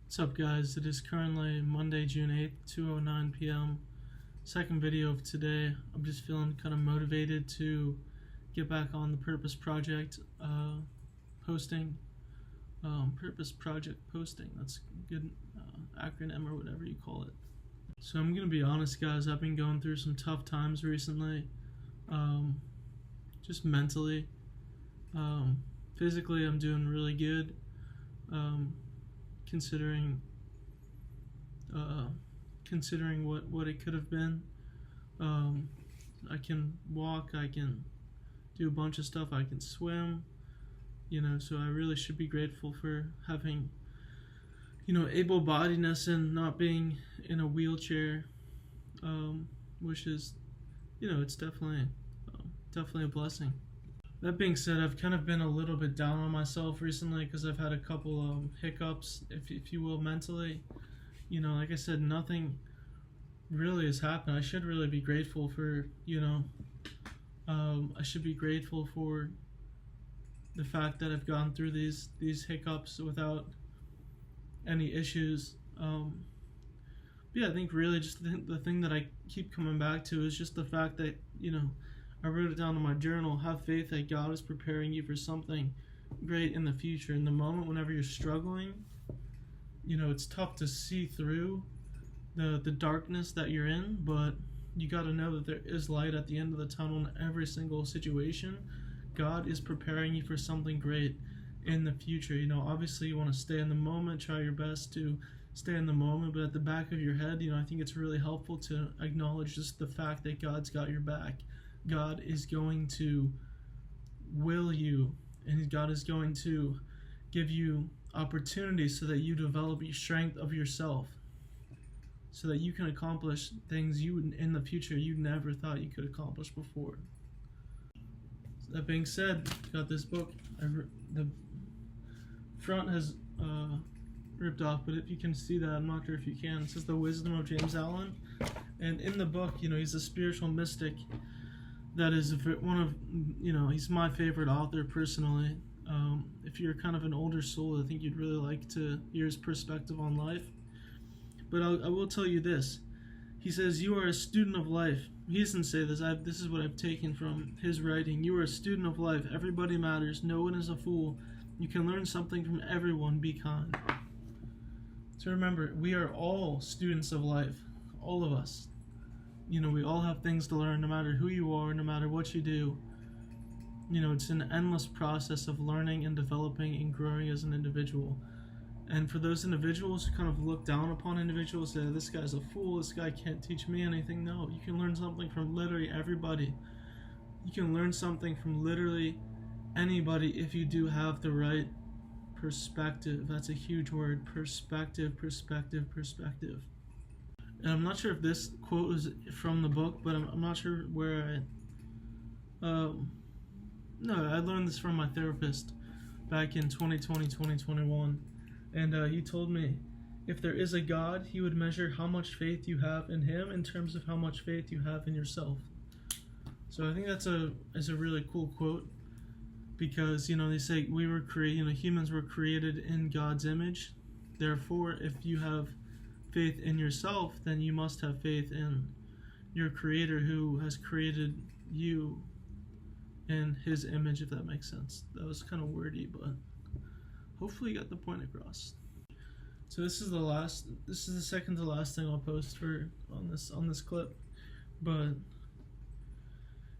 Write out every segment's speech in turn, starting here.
What's up, guys? It is currently Monday, June 8th, 2:09 p.m. Second video of today. I'm just feeling kind of motivated to get back on the Purpose Project posting. Purpose Project posting. That's a good acronym or whatever you call it. So I'm going to be honest, guys. I've been going through some tough times recently. Just mentally. Physically, I'm doing really good. Considering what it could have been. I can walk, I can do a bunch of stuff, I can swim, so I really should be grateful for having, able-bodiedness and not being in a wheelchair, which is, it's definitely a blessing. That being said, I've kind of been a little bit down on myself recently because I've had a couple hiccups, if you will, mentally. Like I said, nothing really has happened. I should really be grateful for, I should be grateful for the fact that I've gone through these hiccups without any issues. Yeah, I think really just the thing that I keep coming back to is just the fact that, I wrote it down in my journal. Have faith that God is preparing you for something great in the future. In the moment, whenever you're struggling, it's tough to see through the darkness that you're in, but you got to know that there is light at the end of the tunnel in every single situation. God is preparing you for something great in the future. Obviously you want to stay in the moment, try your best to stay in the moment, but at the back of your head, I think it's really helpful to acknowledge just the fact that God's got your back. God is going to will you, and God is going to give you opportunities so that you develop your strength of yourself, so that you can accomplish things in the future you never thought you could accomplish before. So that being said, got this book. The front has ripped off, but if you can see that, I'm not sure if you can. It says The Wisdom of James Allen, and in the book, he's a spiritual mystic. That is one of, he's my favorite author personally. If you're kind of an older soul, I think you'd really like to hear his perspective on life. But I will tell you this. He says, you are a student of life. He doesn't say this. This is what I've taken from his writing. You are a student of life. Everybody matters. No one is a fool. You can learn something from everyone. Be kind. So remember, we are all students of life. All of us. We all have things to learn, no matter who you are, no matter what you do. It's an endless process of learning and developing and growing as an individual. And for those individuals who kind of look down upon individuals, say, this guy's a fool, this guy can't teach me anything. No, you can learn something from literally everybody. You can learn something from literally anybody if you do have the right perspective. That's a huge word. Perspective. And I'm not sure if this quote is from the book, but I'm not sure where no, I learned this from my therapist back in 2020, 2021. And he told me, if there is a God, he would measure how much faith you have in him in terms of how much faith you have in yourself. So I think that's a really cool quote, because, they say we were humans were created in God's image. Therefore, if you have faith in yourself, then you must have faith in your Creator, who has created you in his image, if that makes sense. That was kind of wordy, but hopefully you got the point across. So this is the second to last thing I'll post on this clip, but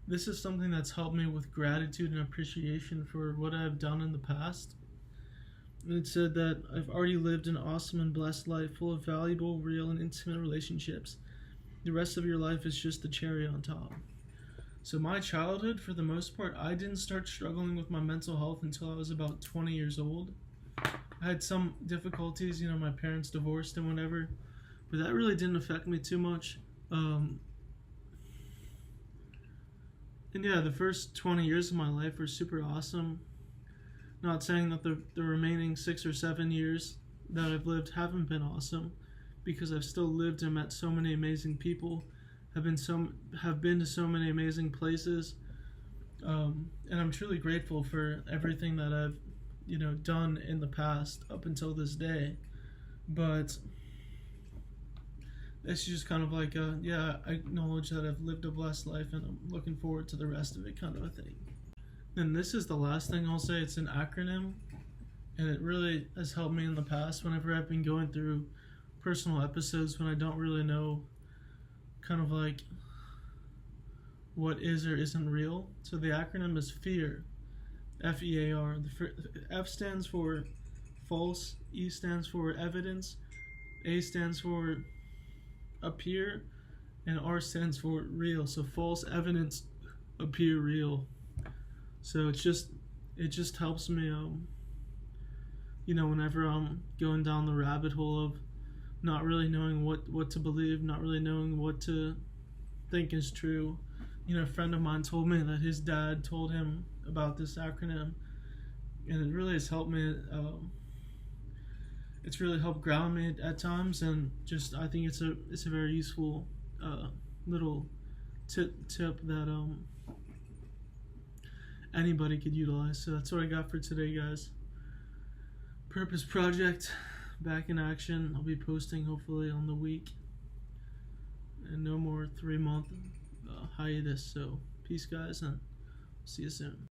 this is something that's helped me with gratitude and appreciation for what I've done in the past. And it said that I've already lived an awesome and blessed life full of valuable, real, and intimate relationships. The rest of your life is just the cherry on top. So my childhood, for the most part, I didn't start struggling with my mental health until I was about 20 years old. I had some difficulties, my parents divorced and whatever, but that really didn't affect me too much. And yeah, the first 20 years of my life were super awesome. Not saying that the remaining 6 or 7 years that I've lived haven't been awesome, because I've still lived and met so many amazing people, have been to so many amazing places, and I'm truly grateful for everything that I've done in the past up until this day. But it's just kind of like yeah, I acknowledge that I've lived a blessed life and I'm looking forward to the rest of it, kind of a thing. And this is the last thing I'll say. It's an acronym, and it really has helped me in the past whenever I've been going through personal episodes when I don't really know kind of like what is or isn't real. So the acronym is FEAR, F.E.A.R. The F stands for false, E stands for evidence, A stands for appear, and R stands for real. So false evidence appear real. So it just helps me whenever I'm going down the rabbit hole of not really knowing what to believe, not really knowing what to think is true. A friend of mine told me that his dad told him about this acronym, and it really has helped me. It's really helped ground me at times, and just I think it's a very useful little tip that anybody could utilize. So that's what I got for today, guys. Purpose Project back in action. I'll be posting hopefully on the week, and no more 3-month hiatus. So peace, guys, and see you soon.